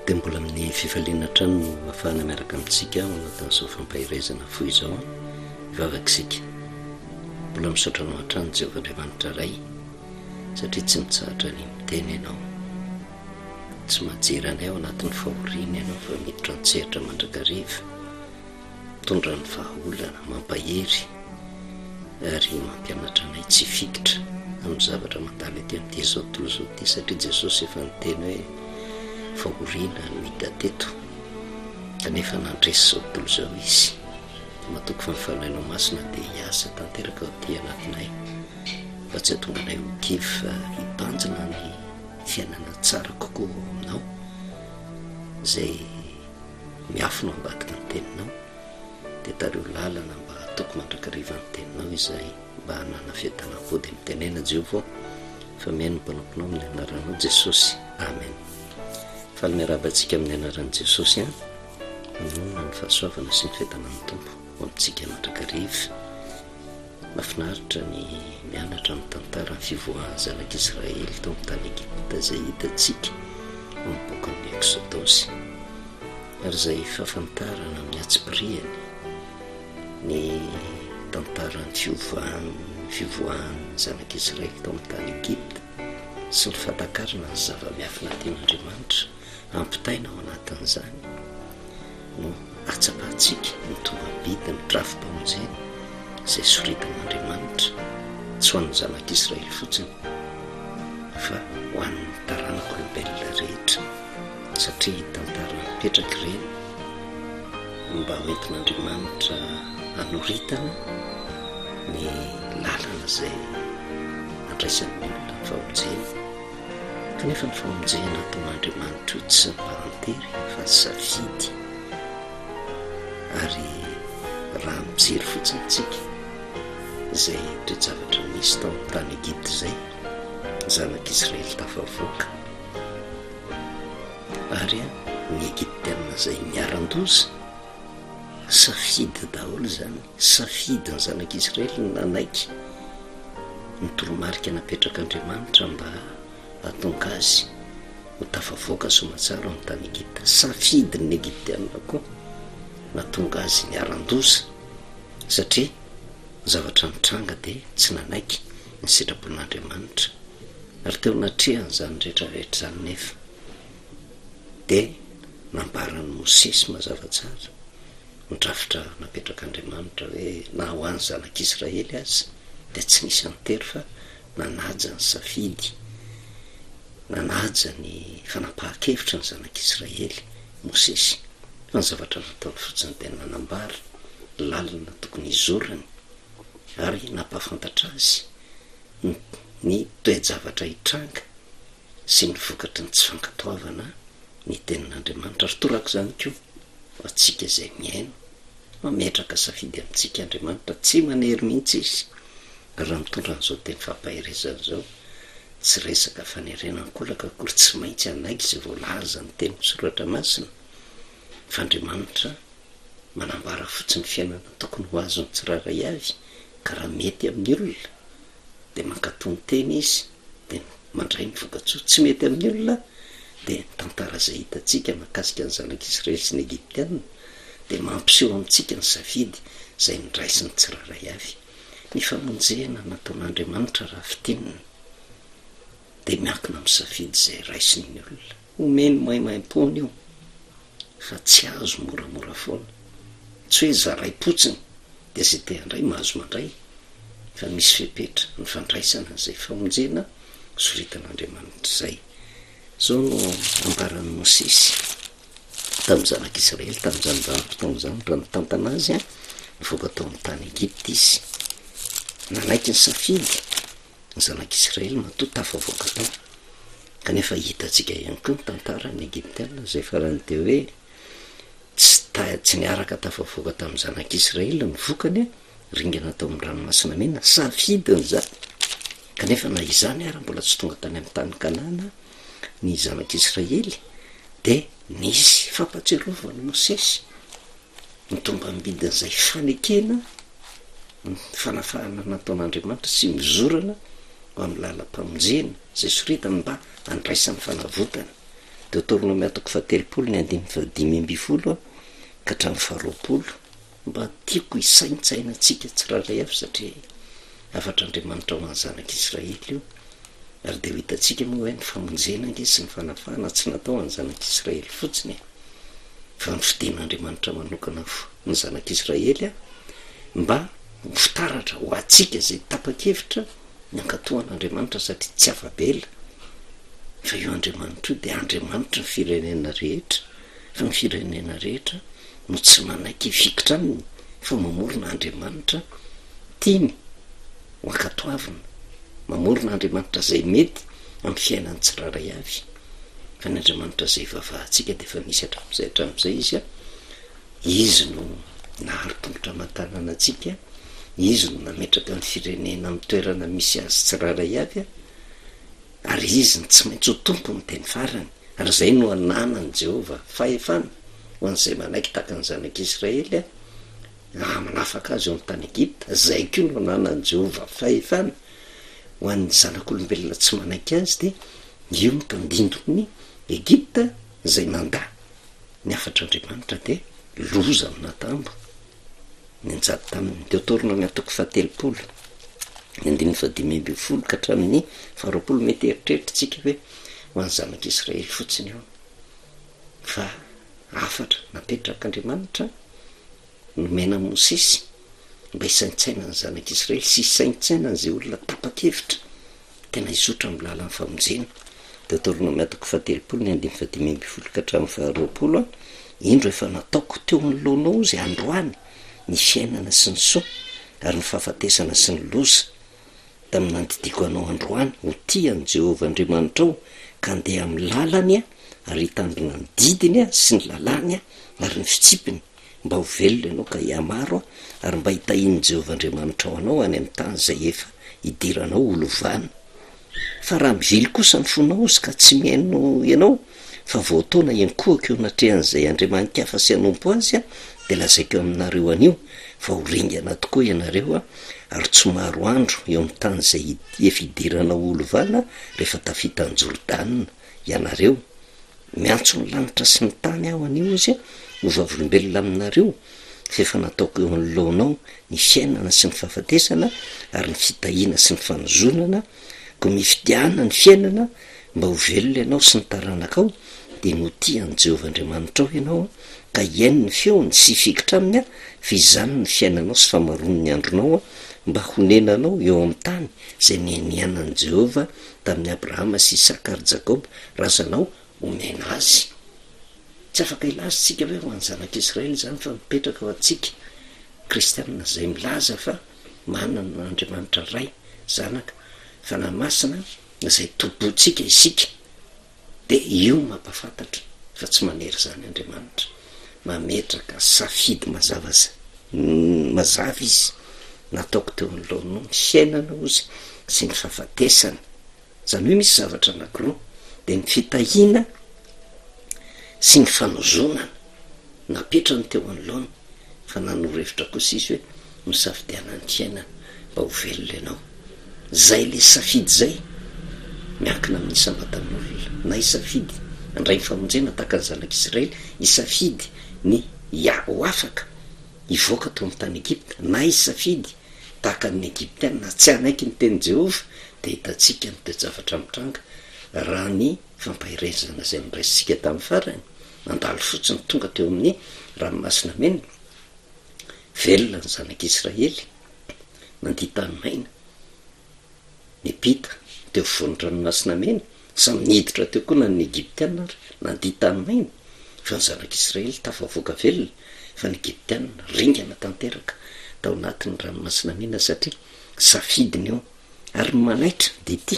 dia mbola amin'ny fifaliana trano no ahafahana miaraka amintsika anatin'izao fampahirezana foy izao ivavakisika. Mbola misaotra anao hatrany Jehovahandriamanitra ray satria tsy mitsahatra ny miteny ianao, tsy mahajery anay ao anatin'ny fahoriana ianao fa miditra an-tsehatra mandrakariva, mitondra ny vahaolana, mampahery ary mampianatra anay tsy fikitra amin'ny zavatra mandalo ety amin'ity zao tontolo zao ity, satria Jesosy efa niteny hoe fahoriana no hita teto, kanefa nandresy zao tontolo zao izy. Mahatoky fa mifanainao masina dia hiasa tanteraka ao ty anatinay, fa tsy hatonga anay ho kivy fa hibanjina ny fiainana tsara kokoa aminao izay miafina ambadika ny teninao, dia tareo lalana mba ataoko mandrakariva ny teninao izay mba hanana fiadanam-po dia mitenena Jehovah fa mihaino ny mpanomponao amin'ny anaranao Jesosy, amen. Fa ny miarabantsika amin'ny anaran'i Jesosy manonona ny fahasoavana sy ny fiadanan'ny tompo ho amintsika mandrakariva. Mahafinaritra ny mianatra amin'ny tantara ny fivoahan'ny zanak'Israely tao amin'ny tany Egipta izay hitantsika amin'ny bokin'ny Exodosy, ary izay fahafantarana amin'ny atsipiriany ny tantaran'ny fivoahan'ny zanak'Israely tao amin'ny tany Egipta sy ny fahatakarana ny zava-miafina tian'Andriamanitra ampitaina ao anatin'izany no atsapahantsika ny tombam-bidy ny drafim-pamonjena izay soritan'Andriamanitra tsy ho an'ny zanak'Israely fotsiny fa ho an'ny taranak'olombelona rehetra, satria tantara mipetraka ireny mba hoentin'Andriamanitra hanoritana ny lalana izay andraisan'ny olona ny famonjena. Kanefa ny famonjena ataon'Andriamanitra io tsy parantery fa safidy, ary raha mijery fotsiny tsika izay toejavatra misy tao amin'ny tany Egipta izay, zanak'Israely tafavoaka ary ny Egiptiana izay miaran-doza, safidy daholo zany, safidy ny zanak'Israely ny nanaiky ny toromarika napetrak'Andriamanitra mba hahatonga azy ho tafavoaka somatsara amin'ny tany Egipta. Safidy ny Egiptiana koa nahatonga azy niaran-doza, satria zavatra nitranga dia tsy nanaiky ny sitrapon'Andriamanitra, ary teo natrehany zany rehetrarehetra zany. Nefa dia nambaran'ny Mosesy mazava tsara ny drafitra napetrak'Andriamanitra hoe na ho an'ny zanak'Israely azy dia tsy nisy antery fa nanaja ny safidy, nanaja ny fanapahan-kevitra ny zanak'Israely Mosesy. Fa ny zavatra nataony fotsiny dia nanambara lalana tokony hizorany ary nampahafantatra azy ny toe-javatra hitranga sy ny vokatry ny tsy fankatoavana ny tenin'Andriamanitra. Ary torako zany koa atsika izay miaino, mametraka safidy amintsika Andriamanitra, tsy manery mihitsy izy raha mitondra an'izao teny fampahirezana izao. Tsy resaka fanerenana kolaka akory, tsy maintsy anaiky izay voalaza ny teny misoratra masina, fa Andriamanitra manambara fotsiny fiainana tokony ho azony tsiraray avy, ka raha mety amin'ny olona dia mankatony teny izy dia mandray ny voka-tsoa. Tsy mety amin'ny olona dia ny tantara izay hitantsika mahakasika ny zanak'Israely sy ny Egiptiana dia mampiseho amintsika ny safidy izay niraisy ny tsiraray avy. Ny famonjena nataon'Andriamanitra raha fitinina dia miankina amin'ny safidy izay raisiny ny olona. Omeny maimaim-pony io fa tsy azo moramora foana, tsy hoe zaray-potsiny dia izay te handray mahazo mandray, fa misy fepetra ny fandraisana izay famonjena soritan'Andriamanitra izay. Zao no ambaran'ny Mosesy tamin'ny zanak'Israely tamin'izany vanim-potoana izany, raha nitantana azy nivoaka tao amin'ny tany Egipta izy, nanaiky ny safidy ny zanak'Israely matoa tafavoaka tao. Kanefa hitantsika ihany koa ny tantaran'ny Egiptiana izay farany teo hoe tsy niaraka tafavoaka tamin'ny zanak'Israely ny vokany, ringana tao amin'ny ranomasina mena, safidy ny zany. Kanefa na izany ary mbola tsy tonga tany amin'ny tany Kanana ny zanak'Israely, dia nisy fampatsiarovany Mosesy ny tombam-bidin'izay fanekena, ny fanafahana nataon'Andriamanitra sy mizorana ho amin'ny lalam-pamonjena izay soritany mba handraisany fanavotana de tornome atoko fatelopolo ny dimy ambifolo ka hatramy faharoapolo mba tiako isaintsainantsika tsiralay avy satria afatr'andriamanitra ho any zanak'Israely io ary de ho hitantsika moa hoe ny famonjena nge sy ny fanafahana tsy natao any zanak'Israely fotsiny fa ny fiden'andriamanitra manokana ny zanak'Israely mba fitaratra ho atsika zay tapa-kevitra ny ankatohan'andriamanitra satria tsy afabela fa io andriamanitra io de andriamanitra ny firenena rehetra fa ny firenena rehetra no tsy manaiky fikitra aminy fa mamorona andriamanitra tiany ho ankatoavina mamorona andriamanitra zay mety amin'ny fiainany tsiraray avy fa ny andriamanitra zay vavahantsika de fa misy hatram'izay izy izy no nahary-tongotra aman-tanana atsika izy no nametraka ny firenena amin'ny toerana misy azy tsiraray avy ary izy ny tsy maintsy ho tompo ny teny farany ary zay no ananany Jehova fahefana ho an'izay manaiky tahaka ny zanak'Israely manafaka azy eo amin'ny tany Egipta zay koa no ananany Jehova fahefana ho an'ny zanak'olombelona tsy manaiky azy de io mitandindony Egipta zay nanda ny afatr'andriamanitra de loza amina tambo ny anjady tamin'ny Deutéronome atoko fatelopolo ny 5 ka hatramin'ny 20 mety eritreritrytsika hoe ho an'ny zanak'Israely fotsiny eo fa afatra napetrak'andriamanitra nomena Mosesy mba isaintsaina ny zanak'Israely sy isaintsaina ny zay olona tapa-kevitra tena isotra amin'ny lalan'ny famonjena. Deutéronome atoko fatelopolo ny 5 ka hatramin'ny 20 indro efa nataoko teo anoloanao zay androany ny fiainana sy ny soa ary ny fahafatesana sy ny loza tamin'ny nandidiko anao androany ho tiany Jehova Andriamanitra ao ka andeha amin'ny lalany ary hitandrina ny didiny sy ny lalany ary ny fitsipiny mba ho velona ianao ka hiamaro ary mba hitahiny Jehova Andriamanitra ao anao any amin'ny tany zay efa hidiranao holovana fa raha mivily kosa ny fonao sy ka tsy mihaino ianao fa voataona iankohako eo natrehan'izay andriamanika fa sy hanompo azy de lazaiko aminareo anio fa ho ringana tokoa ianareo ary tsy maro andro eo amin'ny tany zay efa hidirana holovana rehefa tafitany Jordana ianareo miantso ny lanitra sy ny tany aho anio izy ho vavolombelona aminareo fa efa nataoko eo anoloanao ny fiainana sy ny fahafatesana ary ny fitahiana sy ny fanozonana ko mifidiana ny fiainana mba ho velona ianao sy ny taranakao de no tiany Jehova Andriamanitra ao ianao ka iainy ny feony sy fikitra aminy fizany ny fiainanao sy famaron'ny ny andronao mba honenanao eo amin'ny tany zay nianianan'i Jehova tamin'ny Abrahama sy Isaka ary Jakoba razanao omena azy tsy afaka ilazitsika hoe ho an'ny zanak'Israely zany fa mipetraka ho antsika kristianina zay milaza fa manana Andriamanitra ray zanaka fa na masina zay tobotsika isika de io mampafantatra fa tsy manery zany Andriamanitra mametraka safidy mazava izy nataoko teo anoloanao ny fiainana ozy sy ny fahafatesana zany hoe misy zavatra anankiroa de ny fitahiana sy ny fanozonana napetrany teo anoloana fa nanorevitra kosa izy hoe misafidiana ny fiainana mba ho velona ianao zay le safidy zay miankina amin'ny isambatan'olona na isafidy andray ny famonjena tahaka ny zanak'Israely isafidy ny ho afaka ivoaka teo amin'ny tany Egipta na isafidy tahaka ny Egiptiana tsy anaiky ny teny Jehova de hitantsika ny toe-javatra mitranga raha ny fampahirezana zay niraisitsika tamin'ny farany mandalo fotsiny tonga teo amin'ny ranomasina mena velona ny zanak'Israely nandia tany maina nipita teo voan'ny ranomasina mena samy niditra teo koa na ny Egiptiana nandia tany maina fa ny zanak'Israely tafavoaka velona fa ny Egiptiana ringana tanteraka tao anatin'ny ranomasina mena satria safidiny eo ary manaitra de ty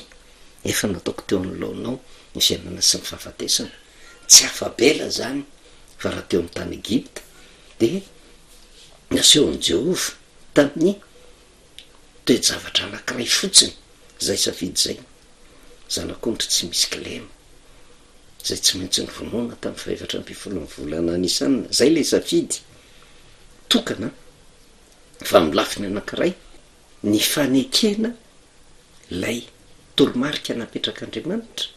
efa nataoko teo anoloanao ny fiainana sy ny fahafatesana tsy afabela zany fa raha teo amin'ny tany Egipta de nasehon'i Jehova tamin'ny toe-javatra anankiray fotsiny zay safidy zay zanak'ondry tsy misy kilema zay tsy maintsy ny vonoana tamin'ny 7 volana Nisanina zay le safidy tokana fa milafiny anankiray ny fanekena lay toromarika napetrak'Andriamanitra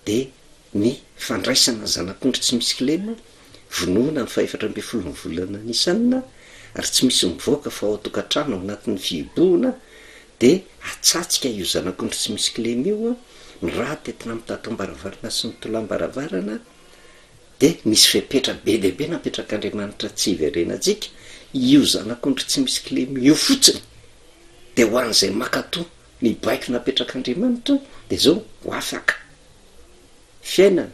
de ny fandraisana zanak'ondry tsy misy kilema vonoana ny faefatra ambe folo ny volana nisanina ary tsy misy mivoaka fa ao atokantrano ao anatin'ny fiboana de atsatsika io zanak'ondry tsy misy kilema io ny raha tetina mitatom-baravarana sy mitolam-baravarana de misy fepetra be lehibe napetrak'andriamanitra tsy iverenantsika io zanak'ondry tsy misy kilema io fotsiny de ho an'izay makato ny baiko napetrak'andriamanitra de zao ho afaka fiainana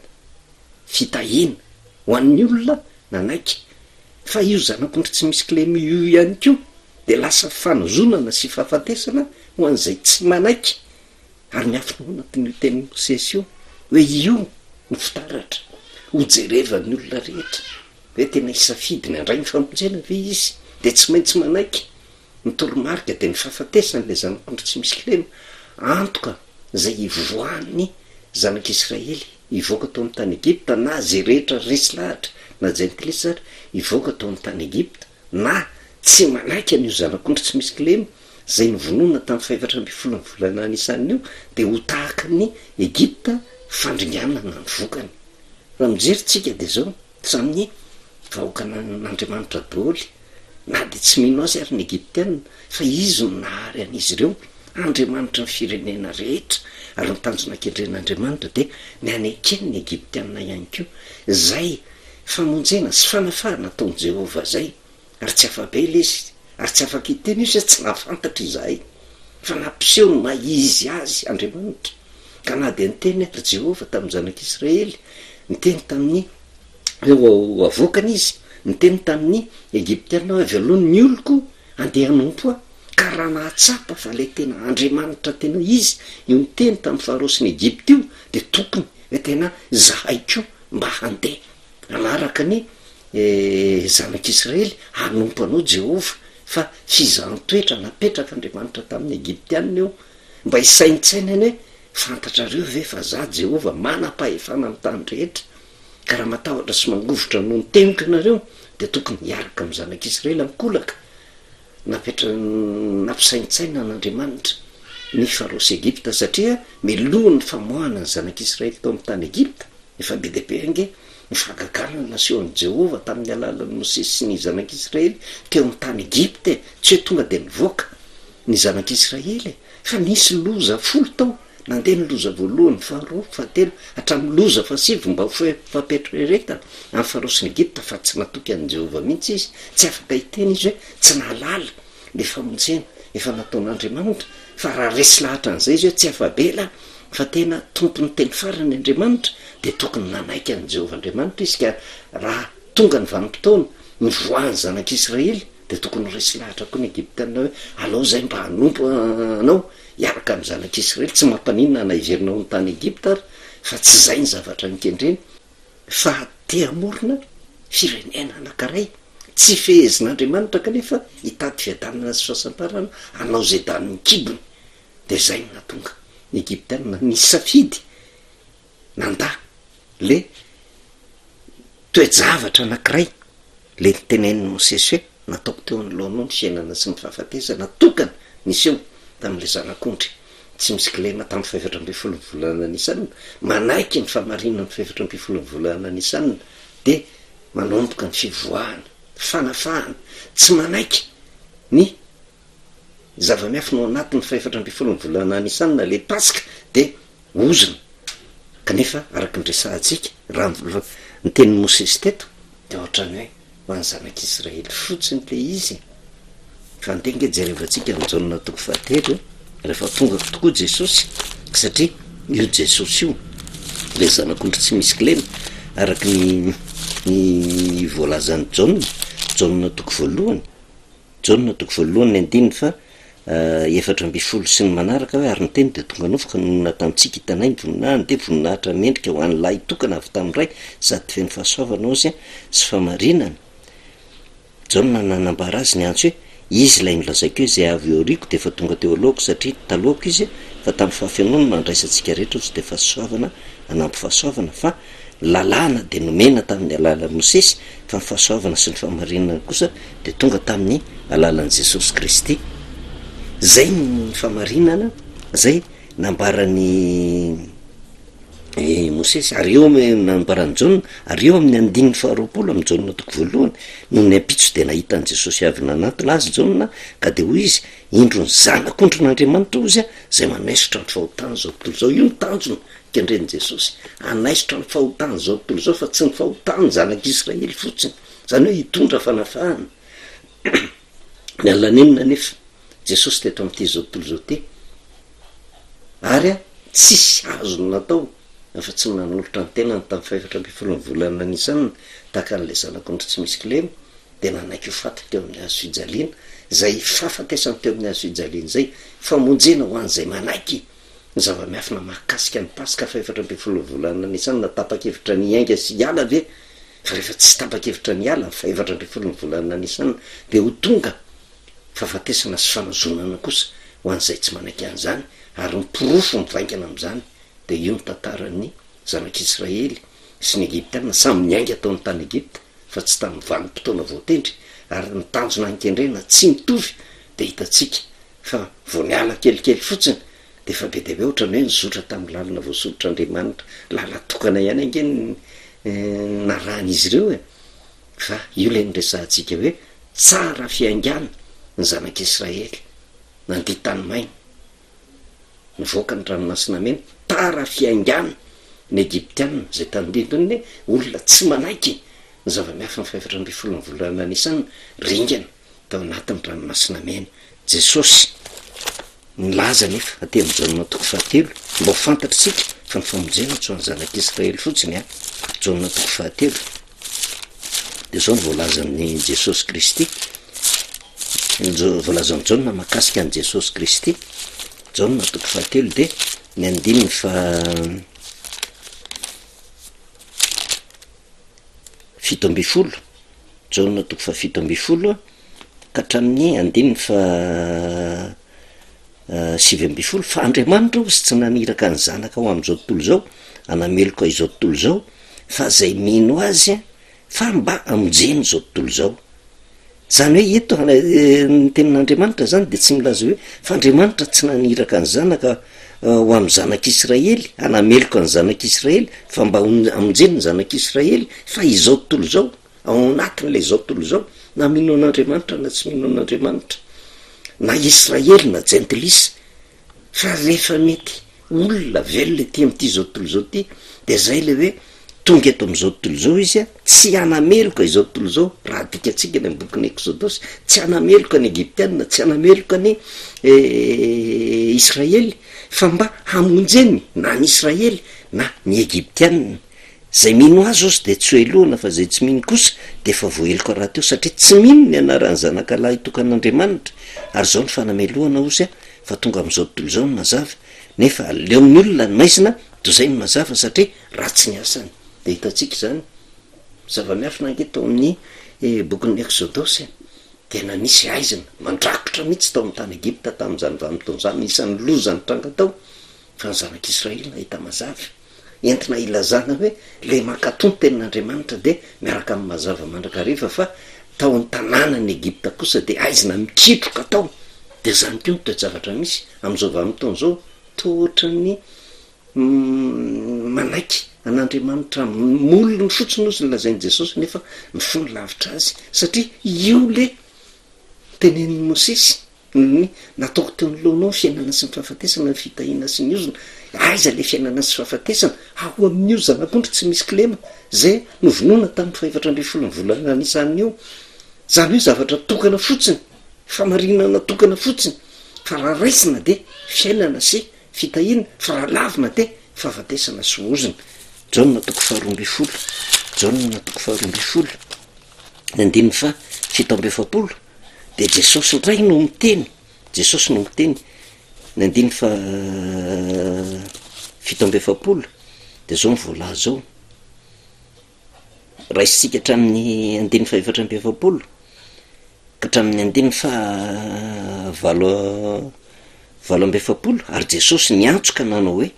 fitahina ho an'ny olona nanaiky fa io zanak'ondry tsy misy kilema io ihany ko de lasa fanozonana sy fahafatesana ho an'izay tsy manaiky ary miafina ho anatin'io teny mosesy io hoe io ny fitaratra hojerevan'ny olona rehetra hoe tena isafidiny andray ny famonjena ve izy de tsy maintsy manaiky nytoromarika de ny fahafatesana le zanak'ondry tsy misy kilema antoka zay ivoan'ny zanak'israely ivoaka tao amin'ny tany Egipta na zay rehetra resy lahatra na jentilesatra ivoaka tao amin'ny tany Egipta na tsy manaiky an'io zanak'ondry tsy misy kilema zay nyvonoana tamin'ny faefatra amby folo ny volana nisan'io de ho tahaka ny Egipta fandringanana ny vokany raha mijerytsika de zao samyny vahoakan'andriamanitra daholo na de tsy mino azy ary ny Egiptianina fa izy no nahary an'izy ireo andriamanitra ny firenena rehetra ary nitanjonakendren'andriamanitra de ny anekeny ny Egiptianina ihany ko zay famonjena sy fanafahana ataon'i Jehovah zay ary tsy afabe le izy ary tsy afaka hiteny izy tsy nahafantatra izahay fa nampiseho ny maizy azy andriamanitra ka na de niteny ary Jehovah tamin'ny zanak'Israely niteny tamin'ny eo avoakany izy niteny tamin'ny Egiptianina hoe avy aloha ny oloko andeha hanompo ka raha nahatsapa fa le tena andriamanitra tena izy io niteny tamin'ny faharosiny Egipta io de tokony hoe tena zahaiko mba handeha anaraka ny zanak'Israely hanompo anao Jehovah fa fizahany-toetra napetrak'andriamanitra tamin'ny Egiptianina io mba hisaintsainany hoe fantatrareo ve fa za Jehovah manam-pahefana amin'ny tany rehetra ka raha matahotra sy mangovotra no ny temika anareo de tokony hiaraka amin'ny zanak'Israely mikolaka nampisaintsaina n'andriamanitra ny farosy Egipta satria milohan'ny famoahana ny zanak'Israely tao amin'ny tany Egipta efa be deaibe ange ny fahagaganana nasehoan'i Jehovah tamin'ny alalan'ny Mosesy sy ny zanak'Israely teo amin'ny tany Egipta tsy hoe tonga de nivoaka ny zanak'Israely fa nisy loza folo tao nandeha ny loza voalohany faharoa fahatelo hatramin'ny loza fasivy mba fapetrereta amin'ny farosiny Egipta fa tsy natoky an'i Jehovah mihitsy izy tsy afaka hiteny izy hoe tsy nahalala le famonjena efa nataon'andriamanitra fa raha resy lahatra an'izay izy hoe tsy afabela fa tena tompony teny farany andriamanitra de tokony nanaiky an'i Jehovah andriamanitra izy ka raha tonga ny vanim-potoana ny voany zanak'Israely de tokony resy lahatra koa ny Egiptianina hoe alao zay mba hanompo anao hiaraka amin'ny zanak'Israely tsy mampaninona na iverinao ny tany Egipta ary fa tsy zay ny zavatra nikendreny fa te hamorona firenena anankiray tsy fehezin'andriamanitra kanefa hitady fiadanana sy fahasamparana anao zay daniny kibony de zay no natonga ny Egiptianina ny safidy nanda le toe-javatra anankiray le niteneniny Mosesy hoe nataoko teo anoloanao ny fiainana sy ny fahafatesana tokana niseho tamin'le zanak'ondry tsy misy kilema tamin'ny faefatra amby folo ny volana nisanina manaiky ny famarinana ny faefatra amby folo ny volana nisanina de manomboka ny fivoahana fanafahana tsy manaiky ny zava-miafina ao anatin'ny faefatra amby folo ny volana nisanina le pasika de ozona kanefa araky nyresahantsika raha ny tenin'ny Mosesy teto de ohatrany hoe ho an'ny zanak'Israely fotsiny le izy fa ntenga jerevantsika mijaonona toko fahatelo rehefa tonga tokoa Jesosy satria io Jesosy io le zanak'ondry tsy misy kilema araky ny voalazan'ny Jaona toko voalohany ny andininy fa efatra amby folo sy ny manaraka hoe ary nyteny de tonga nofoka nonona tamitsika hitanay ny voninahiny de voninahitra mendrika ho an'ny lahy tokana avy tamin'ny ray sady feny fahasoavanao zy sy famarinana Jaona nanambara azy ny antso hoe izy ilay nolazaiko hoe zay avy eo riko de efa tonga teo alohako satria talohako izy fa tamin'ny fahafianona mandraisantsika rehetra ozy de fahasoavana anampy fahasoavana fa lalàna de nomena tamin'ny alalan'ny Mosesy fa ny fahasoavana sy ny famarinana kosa de tonga tamin'ny alalan'i Jesosy Kristy zay ny famarinana zay nambarany mosesy ary eo nambarany jaona ary eo amin'ny andininy faharoapolo amin'ny jaona toko voalohany noho ny ampitso de nahitan' jesosy avy nanatona azy jaona ka de hoy izy indro ny zanak'ondron'andriamanitra ozy a zay manaisitra ny fahotany zao tontolo zao. Io ny tanjona kendreny jesosy anaisitra ny fahotany zao tontolo zao fa tsy ny fahotany zanak'israely fotsiny, zany hoe hitondra fanafahana ny alanenina nefa jesosy teto am'ty zao tontolo zao ty ary a tsisy azony natao fa tsy nanolotra ny tenany tamin'ny faefatra amby folo volana nisany tahaka an'lay zanak'ondry tsy misy kilemy de nanaiky ho faty teo amin'ny hazo fijaliana zay fahafatesany teo amin'ny hazo fijaliana zay famonjena ho an'izay manaiky ny zava-miafina mahakasika ny pasika faefatra amby folo volana nisany natapa-kevitra ny ainga sy hiala ave fa rehefa tsy tapa-kevitra ny ala faefatra amby folo volana nisany de ho tonga fahafatesana sy fanazonana kosa ho an'izay tsy manaiky an'izany ary nyporofo mivaingana am'izany de io ny tantarany zanak'israely sy ny egiptiana samy niainga ataon'ny tany egipta fa tsy tamin'ny vanim-potoana voatendry ary nitanjona ankendrena tsy mitovy de hitatsika fa vo niala kelikely fotsiny de fa be de be ohatrany hoe nizotra tamin'ny lalina voasolotr'andriamanitra lala tokana ihany angeny naran'izy ireo e fa io le nyresantsika hoe tsara fiaingana ny zanak'israely nandia tany maina nivoaka ny ranomasina mena tara fiaingana ny egiptiana zay tanindindrony olona tsy manaiky ny zava-miafa ny faefatra amby folo ny volana nisany ringana tao anatin'ny ranomasina mena. Jesosy nilaza nefa aty am'jaona toko fahatelo mba ho fantatritsika fa ny famonjena tsy ho any zanak'israely fotsiny a jaona toko fahatelo de zao ny voalazan'ny jesosy kristy voalazan'ny jaona mahakasika an' jesosy kristy jaona toko fahatelo de ny andininy fa fito amby folo jaona toko fa fito amby folo ka hatramin'ny andininy fa sivy amby folo fa andriamanitra ozy tsy naniraka ny zanaka ho am'izao tontolo zao anameloko izao tontolo zao fa zay mino azy fa mba amonjeny zao tontolo zao. Zany hoe eto ny tenin'andriamanitra zany de tsy milaza hoe fa andriamanitra tsy naniraka ny zanaka ho am'ny zanak'israely anameloko ny zanak'israely fa mba amonjeny ny zanak'israely fa izao tontolo zao ao anatin'lay zao tontolo zao na mino an'andriamanitra na tsy mino an'andriamanitra na israely na jentilisa fa rehefa mety olona velona ty am'ty zao tontolo zao ty de zay le hoe tonga eto am'izao tontolo zao izy a tsy anameloka izao tontolo zao raha dikatsika ny ambokiny exodosy tsy anameloka ny egiptiana tsy anameloka ny israely fa mba hamonjeny na ny israely na ny egiptiana zay mino azy ozy de tsy hoelohana fa zay tsy mino kosa de fa voaheloko raha teo satria tsy mino ny anarany zanakalahy tokan'andriamanitra ary zao ny fanamelohana ozy a fa tonga am'izao tontolo zao ny mazava nefa leo amin'ny olona ny maizina to zay ny mazava satria ratsy ny asany de hitatsika zany zava-miafina anketo amin'ny bokin'ny exodosy tena nisy aizina mandrakotra mihitsy tao amin'ny tany egipta tamin'izany vanim-taon'izany isan'ny lozany tranga tao fa ny zanak'israely nahita mazava entina ilazana hoe le mankatony tenin'andriamanitra de miaraka amin'ny mazava mandrakariva fa tao ny tanàna ny egipta kosa de aizina mikitroka tao de zany keo ny toejavatra misy am'izao vanim-taona zao tohatrany manaiky an'andriamanitra molony fotsiny ozy nylazainy jesosy nefa mifony lavitra azy satria io le tenen'ny mosesy ny nataoko teo ny lohanao fiainana sy ny fahafatesana ny fitahina sy ny ozona aiza le fiainana sy fahafatesana ao amin'io zanak'ondry tsy misy kilema zay novonoana tamin'ny faefatra amby folo ny volana anisan'io zany hoe zavatra tokana fotsiny famarinana tokana fotsiny fa raha raisina de fiainana sy fitahina fa raha lavina de fahafatesana sy ozona. Jaona toko faharoa amby folo jaona toko faharoa amby folo ny andininy fa fito amby efapolo de jesosy ndray no miteny jesosy no miteny ny andininy fa fito amby efapolo de zao mivoalaza zao raisitsika hatramin'ny andininy fa efatra amby efapolo ka hatramin'ny andininy fa valo amby efapolo ary jesosy niantsoka nanao hoe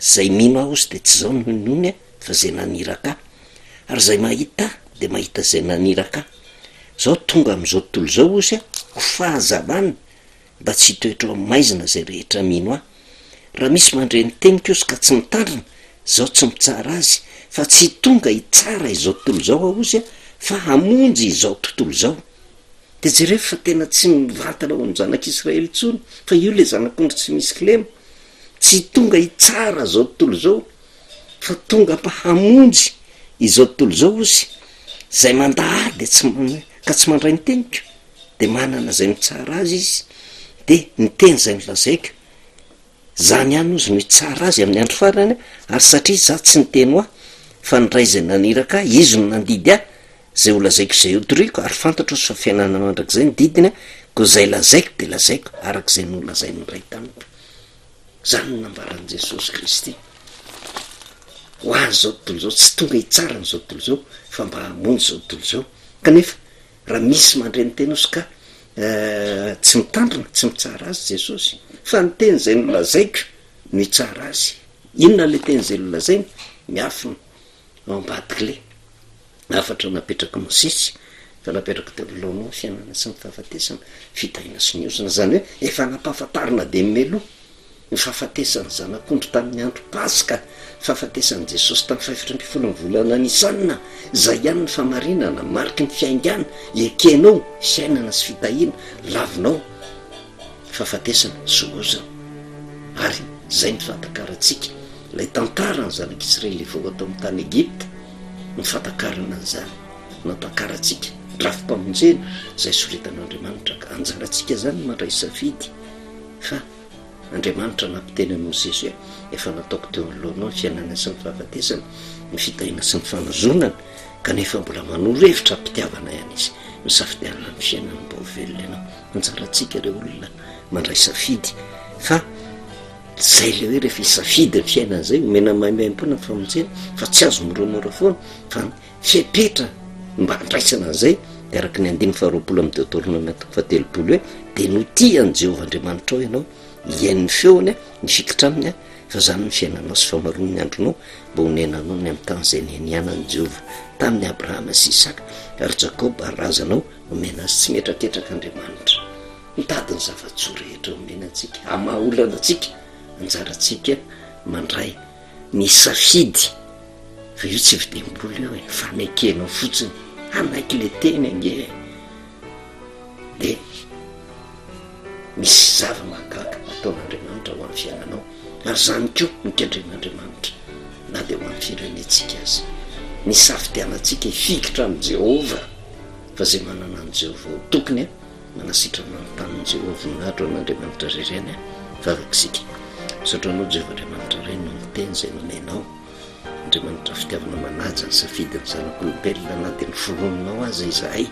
zay mino aho ozy de tsy zao nonony a fa zay naniraka ary zay mahita de mahita zay naniraka zao tonga am'izao tontolo zao ozy a ho fahazabana mba tsy hitoetra ao maizina zay rehetra mino ah raha misy mandre ny teniko ozy ka tsy mitandrina zao tsy mitsara azy fa tsy tonga hitsara izao tontolo zao aozy a fa hamonjy izao tontolo zao. De jereo fa tena tsy mivantana ho ny zanak'Israely tsony fa io le zanak'ondry tsy misy kilema, tsy tonga hitsara zao tontolo zao fa tonga mpa hamonjy izao tontolo zao ozy zay mandady ka tsy mandray ny teniko de manana zay mitsara azy izy. De ny teny zay nolazaiko zany ihany ozy no hitsara azy amin'ny andro farany ary satria za tsy niteny hoa fa nyray zay naniraka izy no nandidy ah zay olazaiko zay odoriko ary fantatro ozy fa fiainana mandrak'izay ny didiny a ko zay lazaiko de lazaiko arak'izay nolazay ny ray tamiko. Zany no nambaran'i Jesosy Kristy ho azy zao tontolo zao tsy tonga hitsara ny zao tontolo zao fa mba hamonjy zao tontolo zao. Kanefa raha misy mandray ny teny ozy ka tsy mitandrina tsy mitsara azy Jesosy fa ny teny zay nolazaiko no hitsara azy. Inona le teny zay nolazainy? Miafina ao ambadiky le afatra napetraka Mosesy fa napetraka teo alohanao fiainana sy ny fahafatesana fitahina sy ny ozana, zany hoe efa nampahafantarina de mimeloha ny fahafatesany zanak'ondry tamin'ny andro Paska, fahafatesany Jesosy tamin'ny fahaefatra-ambin'ny folo ny volana Nisanina, zay ihany ny famarinana mariky ny fiaingana ekenao fiainana sy fitahina lavinao fahafatesana sy ozana. Ary zay ny fantakarantsika lay tantarany zanak'Israely vao atao amin'ny tany Egipta, ny fantakarana an'izany nampakarantsika drafi-pamonjena zay soritan'Andriamanitra ka anjarantsika zany mandray safidy fa Andriamanitra nampiteny an'i Mosesy hoe efa nataoko teo alohanao ny fiainana sy ny fahafatesana, ny fitahina sy ny fanazonana, kanefa mbola manoro hevitra ampitiavana ihany izy misafidianana ny fiainana mba ho velona ianao. Anjarantsika ireo olona mandray safidy fa zay le hoe rehefa hisafidy ny fiainana zay omena maimaim-pona ny famonjena fa tsy azo moramora foana fa fipetra mba handraisana an'izay de araky ny 5:20 amin'ny Deutéronome 3:13 hoe de notiany Jehovah Andriamanitra ao ianao iain'ny feony a ny fikitra aminy a fa zany ny fiainanao sy famaroany andronao mba honenanao ny amin'ny tany zay nianianany Jehovah tamin'ny Abrahama sy Isaka ary Jakoba ary razanao omena azy tsy metraketraka Andriamanitra mitady ny zava-tsoa rehetra omena antsika amaolana antsika anjarantsika mandray ny safidy fa io tsy videm-bola io e fa nakenao fotsiny anaiky le teny ange de misy zava-mahagaga ataon'Andriamanitra ho amin'ny fiainanao ary zany ko mikendren'Andriamanitra na de ho amin'ny firenentsika azy ny safidianantsika hifikitra amin'ny Jehovah fa zay manana any Jehovah ho tokony a manasitrana ny tanin'ny Jehovah voninahitra an'Andriamanitra rireny a vavakisika satranao Jehovah Andriamanitra reny no miteny zay nomenao. Andriamanitra fitiavana manaja ny safidiny zanak'olombelona na de ny foroninao azy izahay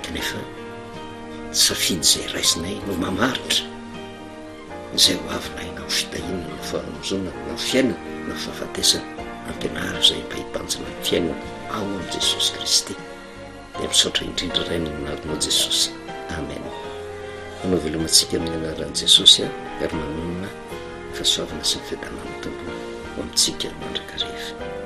kanefa safidy zay raisinay no mamaritra zay ho avinay na ho fitahina na fahamozona na fiainana na fahafatesana ampianaro zay mba hipanjina ny fiainana ao amin'i Jesosy Kristy de misaotra indrindra ray ny minarinao Jesosy. Amen. Anao velomantsika amin'ny anaran'i Jesosy a ary manonona fahasoavana sy ny fiadanana tompony ho amintsika mandrakariva.